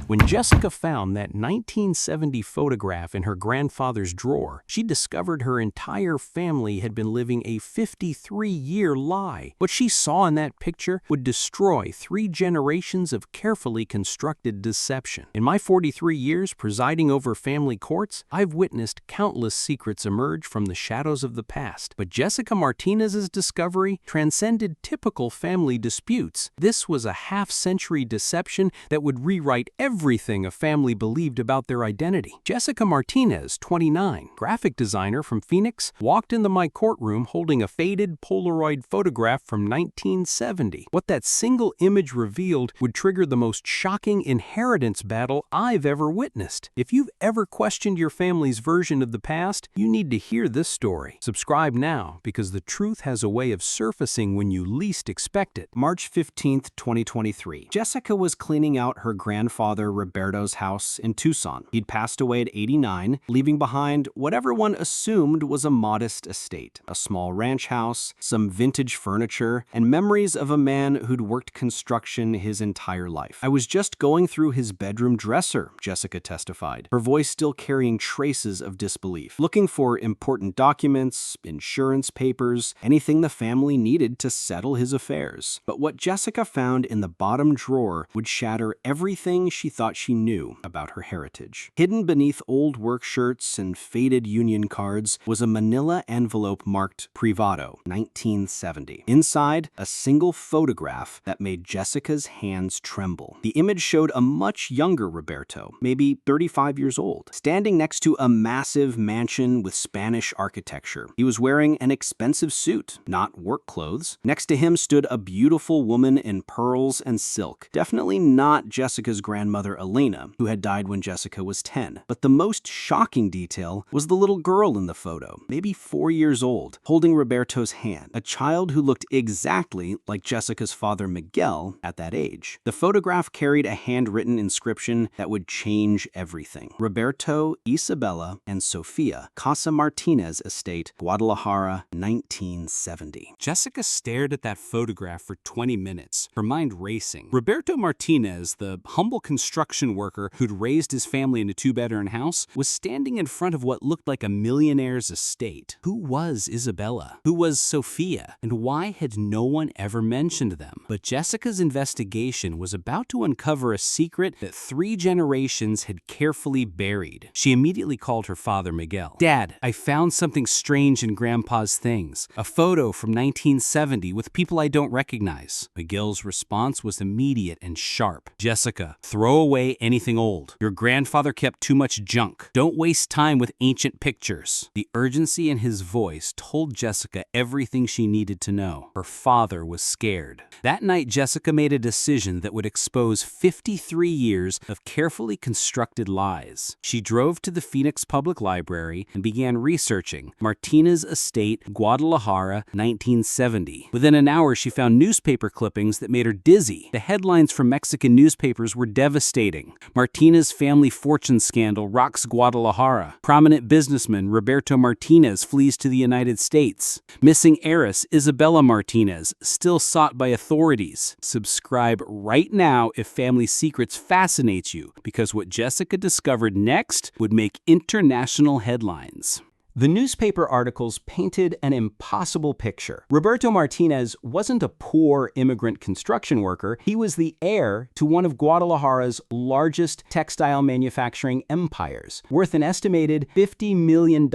When Jessica found that 1970 photograph in her grandfather's drawer, she discovered her entire family had been living a 53-year lie. What she saw in that picture would destroy 3 generations of carefully constructed deception. In my 43 years presiding over family courts, I've witnessed countless secrets emerge from the shadows of the past. But Jessica Martinez's discovery transcended typical family disputes. This was a half-century deception that would rewrite everything a family believed about their identity. Jessica Martinez, 29, graphic designer from Phoenix, walked into my courtroom holding a faded Polaroid photograph from 1970. What that single image revealed would trigger the most shocking inheritance battle I've ever witnessed. If you've ever questioned your family's version of the past, you need to hear this story. Subscribe now, because the truth has a way of surfacing when you least expect it. March 15, 2023. Jessica was cleaning out her grandfather Roberto's house in Tucson. He'd passed away at 89, leaving behind what everyone assumed was a modest estate. A small ranch house, some vintage furniture, and memories of a man who'd worked construction his entire life. "I was just going through his bedroom dresser," Jessica testified, her voice still carrying traces of disbelief, "looking for important documents, insurance papers, anything the family needed to settle his affairs." But what Jessica found in the bottom drawer would shatter everything she thought she knew about her heritage. Hidden beneath old work shirts and faded union cards was a manila envelope marked Privado, 1970. Inside, a single photograph that made Jessica's hands tremble. The image showed a much younger Roberto, maybe 35 years old, standing next to a massive mansion with Spanish architecture. He was wearing an expensive suit, not work clothes. Next to him stood a beautiful woman in pearls and silk. Definitely not Jessica's grandmother Elena, who had died when Jessica was 10. But the most shocking detail was the little girl in the photo, maybe 4 years old, holding Roberto's hand, a child who looked exactly like Jessica's father Miguel at that age. The photograph carried a handwritten inscription that would change everything. Roberto, Isabella, and Sofia, Casa Martinez Estate, Guadalajara, 1970. Jessica stared at that photograph for 20 minutes, her mind racing. Roberto Martinez, the humble construction worker who'd raised his family in a 2-bedroom house, was standing in front of what looked like a millionaire's estate. Who was Isabella? Who was Sofia? And why had no one ever mentioned them? But Jessica's investigation was about to uncover a secret that 3 generations had carefully buried. She immediately called her father Miguel. "Dad, I found something strange in Grandpa's things. A photo from 1970 with people I don't recognize." Miguel's response was immediate and sharp. "Jessica, throw away anything old. Your grandfather kept too much junk. Don't waste time with ancient pictures." The urgency in his voice told Jessica everything she needed to know. Her father was scared. That night, Jessica made a decision that would expose 53 years of carefully constructed lies. She drove to the Phoenix Public Library and began researching Martinez Estate, Guadalajara, 1970. Within an hour, she found newspaper clippings that made her dizzy. The headlines from Mexican newspapers were devastating. "Martinez family fortune scandal rocks Guadalajara. Prominent businessman Roberto Martinez flees to the United States. Missing heiress Isabella Martinez, still sought by authorities." Subscribe right now if family secrets fascinates you, because what Jessica discovered next would make international headlines. The newspaper articles painted an impossible picture. Roberto Martinez wasn't a poor immigrant construction worker. He was the heir to one of Guadalajara's largest textile manufacturing empires, worth an estimated $50 million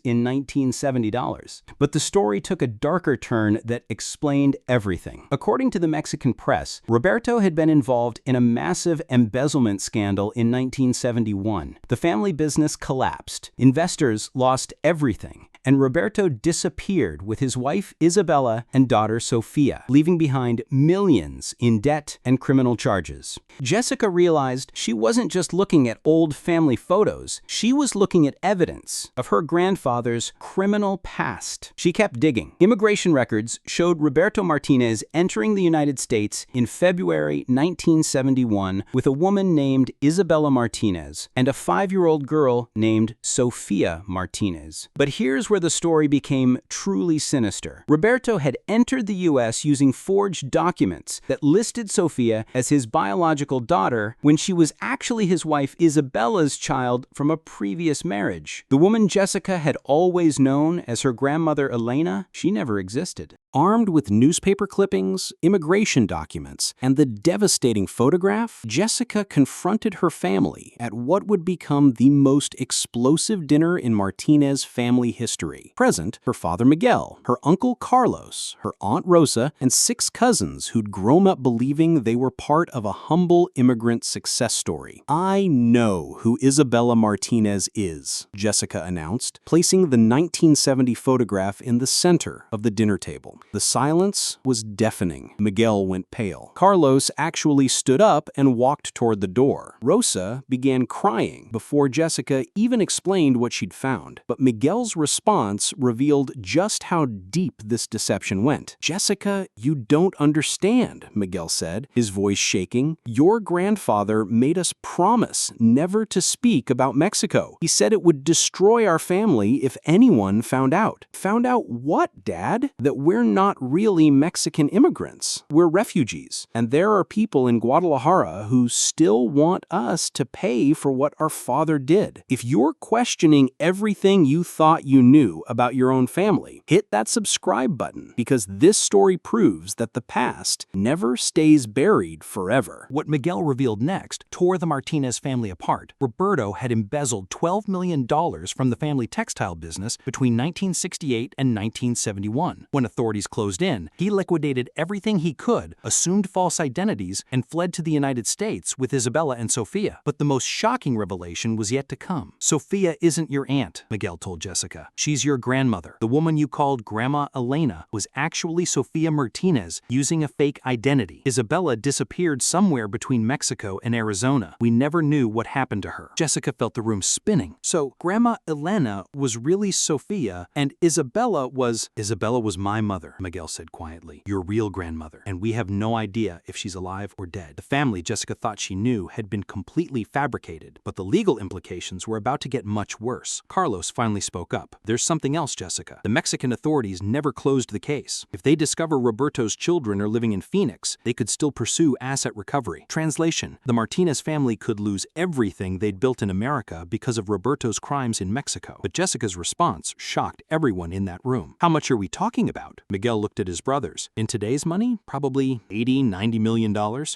in 1970 dollars. But the story took a darker turn that explained everything. According to the Mexican press, Roberto had been involved in a massive embezzlement scandal in 1971. The family business collapsed. Investors lost everything, and Roberto disappeared with his wife Isabella and daughter Sofia, leaving behind millions in debt and criminal charges. Jessica realized she wasn't just looking at old family photos, she was looking at evidence of her grandfather's criminal past. She kept digging. Immigration records showed Roberto Martinez entering the United States in February 1971 with a woman named Isabella Martinez and a 5-year-old girl named Sofia Martinez. But here's was where the story became truly sinister. Roberto had entered the U.S. using forged documents that listed Sofia as his biological daughter when she was actually his wife Isabella's child from a previous marriage. The woman Jessica had always known as her grandmother Elena, she never existed. Armed with newspaper clippings, immigration documents, and the devastating photograph, Jessica confronted her family at what would become the most explosive dinner in Martinez family history. Present, her father Miguel, her uncle Carlos, her aunt Rosa, and 6 cousins who'd grown up believing they were part of a humble immigrant success story. "I know who Isabella Martinez is," Jessica announced, placing the 1970 photograph in the center of the dinner table. The silence was deafening. Miguel went pale. Carlos actually stood up and walked toward the door. Rosa began crying before Jessica even explained what she'd found. But Miguel's response revealed just how deep this deception went. "Jessica, you don't understand," Miguel said, his voice shaking. "Your grandfather made us promise never to speak about Mexico. He said it would destroy our family if anyone found out." "Found out what, Dad?" "That we're not really Mexican immigrants. We're refugees. And there are people in Guadalajara who still want us to pay for what our father did. If you're questioning everything you thought you knew about your own family, hit that subscribe button, because this story proves that the past never stays buried forever." What Miguel revealed next tore the Martinez family apart. Roberto had embezzled $12 million from the family textile business between 1968 and 1971. When authorities closed in, he liquidated everything he could, assumed false identities, and fled to the United States with Isabella and Sofia. But the most shocking revelation was yet to come. "Sofia isn't your aunt," Miguel told Jessica. "She's your grandmother. The woman you called Grandma Elena was actually Sofia Martinez using a fake identity. Isabella disappeared somewhere between Mexico and Arizona. We never knew what happened to her." Jessica felt the room spinning. "So Grandma Elena was really Sofia, and Isabella was my mother," Miguel said quietly. "Your real grandmother. And we have no idea if she's alive or dead." The family Jessica thought she knew had been completely fabricated, but the legal implications were about to get much worse. Carlos finally spoke up. "There's something else, Jessica. The Mexican authorities never closed the case. If they discover Roberto's children are living in Phoenix, they could still pursue asset recovery." Translation: the Martinez family could lose everything they'd built in America because of Roberto's crimes in Mexico. But Jessica's response shocked everyone in that room. "How much are we talking about?" Miguel looked at his brothers. "In today's money, probably $80–90 million,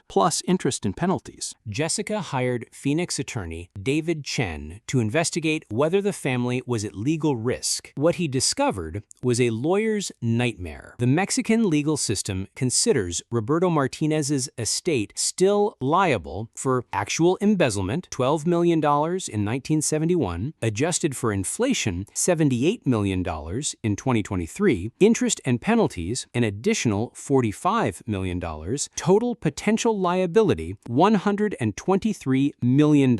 plus interest and penalties." Jessica hired Phoenix attorney David Chen to investigate whether the family was at legal risk. What he discovered was a lawyer's nightmare. The Mexican legal system considers Roberto Martinez's estate still liable for actual embezzlement, $12 million in 1971, adjusted for inflation, $78 million in 2023, interest and penalties, an additional $45 million, total potential liability, $123 million.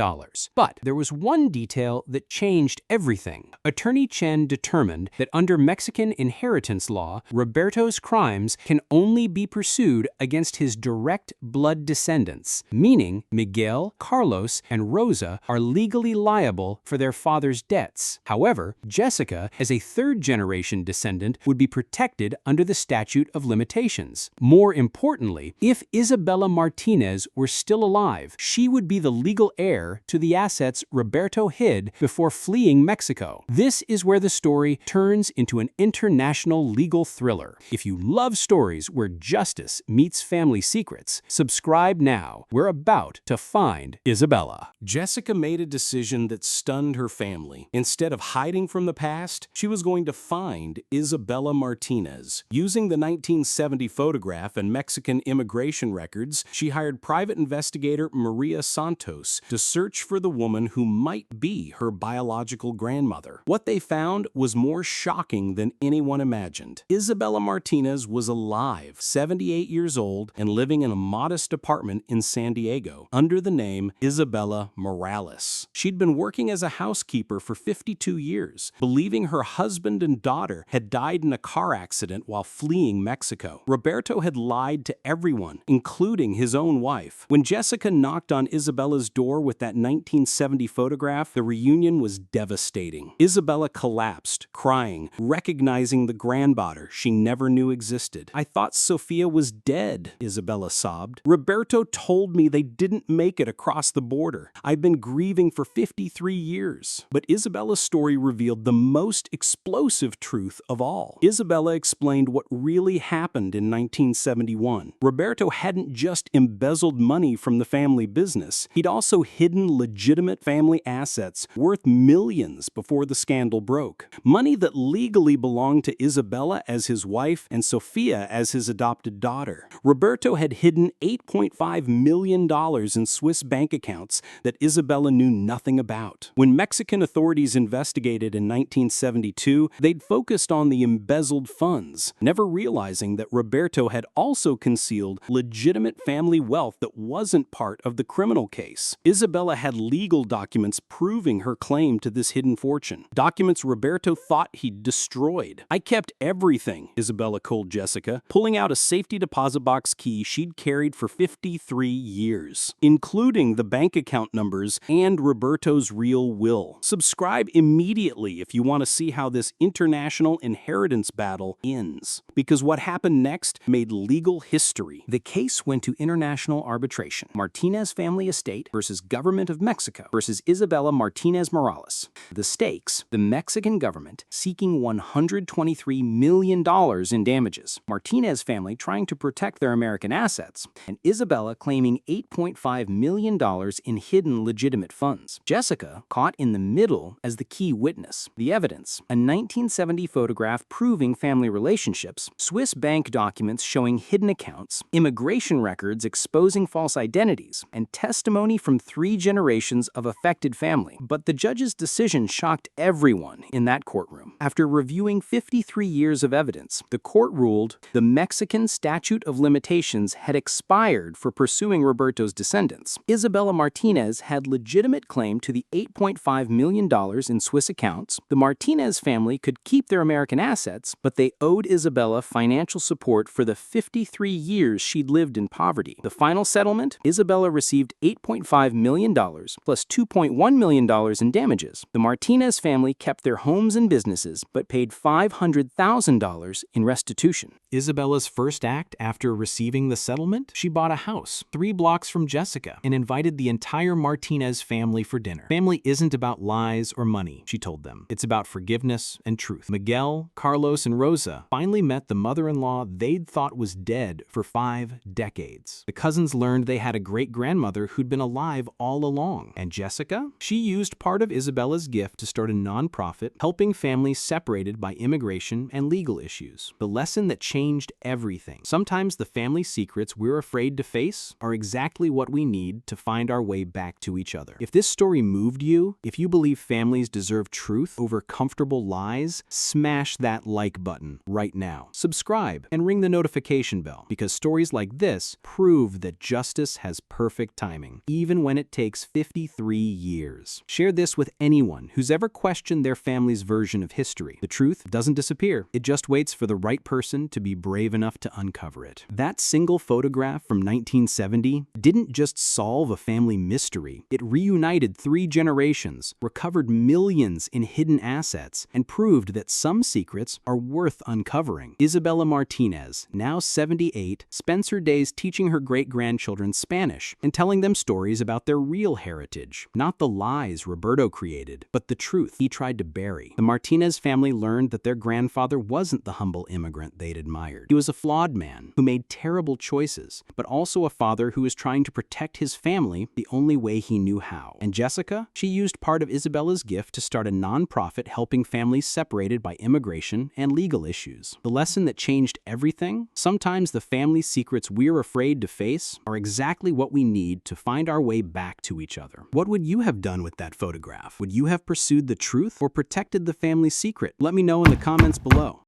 But there was one detail that changed everything. Attorney Chen determined that under Mexican inheritance law, Roberto's crimes can only be pursued against his direct blood descendants, meaning Miguel, Carlos, and Rosa are legally liable for their father's debts. However, Jessica, as a third-generation descendant, would be protected under the statute of limitations. More importantly, if Isabella Martinez were still alive, she would be the legal heir to the assets Roberto hid before fleeing Mexico. This is where the story turns into an international legal thriller. If you love stories where justice meets family secrets, subscribe now. We're about to find Isabella. Jessica made a decision that stunned her family. Instead of hiding from the past, she was going to find Isabella Martinez. Using the 1970 photograph and Mexican immigration records, she hired private investigator Maria Santos to search for the woman who might be her biological grandmother. What they found was more shocking than anyone imagined. Isabella Martinez was alive, 78 years old, and living in a modest apartment in San Diego under the name Isabella Morales. She'd been working as a housekeeper for 52 years, believing her husband and daughter had died in a car accident embezzlement while fleeing Mexico. Roberto had lied to everyone, including his own wife. When Jessica knocked on Isabella's door with that 1970 photograph, the reunion was devastating. Isabella collapsed, crying, recognizing the granddaughter she never knew existed. "I thought Sophia was dead," Isabella sobbed. "Roberto told me they didn't make it across the border. I've been grieving for 53 years. But Isabella's story revealed the most explosive truth of all. Isabella explained what really happened in 1971. Roberto hadn't just embezzled money from the family business. He'd also hidden legitimate family assets worth millions before the scandal broke. Money that legally belonged to Isabella as his wife and Sophia as his adopted daughter. Roberto had hidden $8.5 million in Swiss bank accounts that Isabella knew nothing about. When Mexican authorities investigated in 1972, they'd focused on the embezzled funds, never realizing that Roberto had also concealed legitimate family wealth that wasn't part of the criminal case. Isabella had legal documents proving her claim to this hidden fortune. Documents Roberto thought he'd destroyed. "I kept everything," Isabella told Jessica, pulling out a safety deposit box key she'd carried for 53 years, including the bank account numbers and Roberto's real will. Subscribe immediately if you want to see how this international inheritance battle ends, because what happened next made legal history. The case went to international arbitration. Martinez family estate versus government of Mexico versus Isabella Martinez Morales. The stakes: the Mexican government seeking $123 million in damages, Martinez family trying to protect their American assets, and Isabella claiming $8.5 million in hidden legitimate funds. Jessica caught in the middle as the key witness. The evidence: a 1970 photograph proving family relationships, Swiss bank documents showing hidden accounts, immigration records exposing false identities, and testimony from 3 generations of affected family. But the judge's decision shocked everyone in that courtroom. After reviewing 53 years of evidence, the court ruled the Mexican statute of limitations had expired for pursuing Roberto's descendants. Isabella Martinez had legitimate claim to the $8.5 million in Swiss accounts. The Martinez family could keep their American assets, but they owed Isabella financial support for the 53 years she'd lived in poverty. The final settlement: Isabella received $8.5 million plus $2.1 million in damages. The Martinez family kept their homes and businesses, but paid $500,000 in restitution. Isabella's first act after receiving the settlement? She bought a house 3 blocks from Jessica and invited the entire Martinez family for dinner. "Family isn't about lies or money," she told them. "It's about forgiveness and truth." Miguel, Carlos, and Rosa finally met the mother-in-law they'd thought was dead for 5 decades. The cousins learned they had a great-grandmother who'd been alive all along. And Jessica? She used part of Isabella's gift to start a nonprofit helping families separated by immigration and legal issues. The lesson that changed everything: sometimes the family secrets we're afraid to face are exactly what we need to find our way back to each other. If this story moved you, if you believe families deserve truth over comfortable lies, smash that like button right now. Subscribe and ring the notification bell, because stories like this prove that justice has perfect timing, even when it takes 53 years. Share this with anyone who's ever questioned their family's version of history. The truth doesn't disappear. It just waits for the right person to be brave enough to uncover it. That single photograph from 1970 didn't just solve a family mystery. It reunited 3 generations, recovered millions in hidden assets, and proved that some secrets are worth uncovering. Isabella Martinez, now 78, spends her days teaching her great-grandchildren Spanish and telling them stories about their real heritage, not the lies Roberto created, but the truth he tried to bury. The Martinez family learned that their grandfather wasn't the humble immigrant they'd admired. He was a flawed man who made terrible choices, but also a father who was trying to protect his family the only way he knew how. And Jessica? She used part of Isabella's gift to start a nonprofit helping families separated by immigration and legal issues. The lesson that changed everything? Sometimes the family secrets we're afraid to face are exactly what we need to find our way back to each other. What would you have done with that photograph? Would you have pursued the truth or protected the family secret? Let me know in the comments below.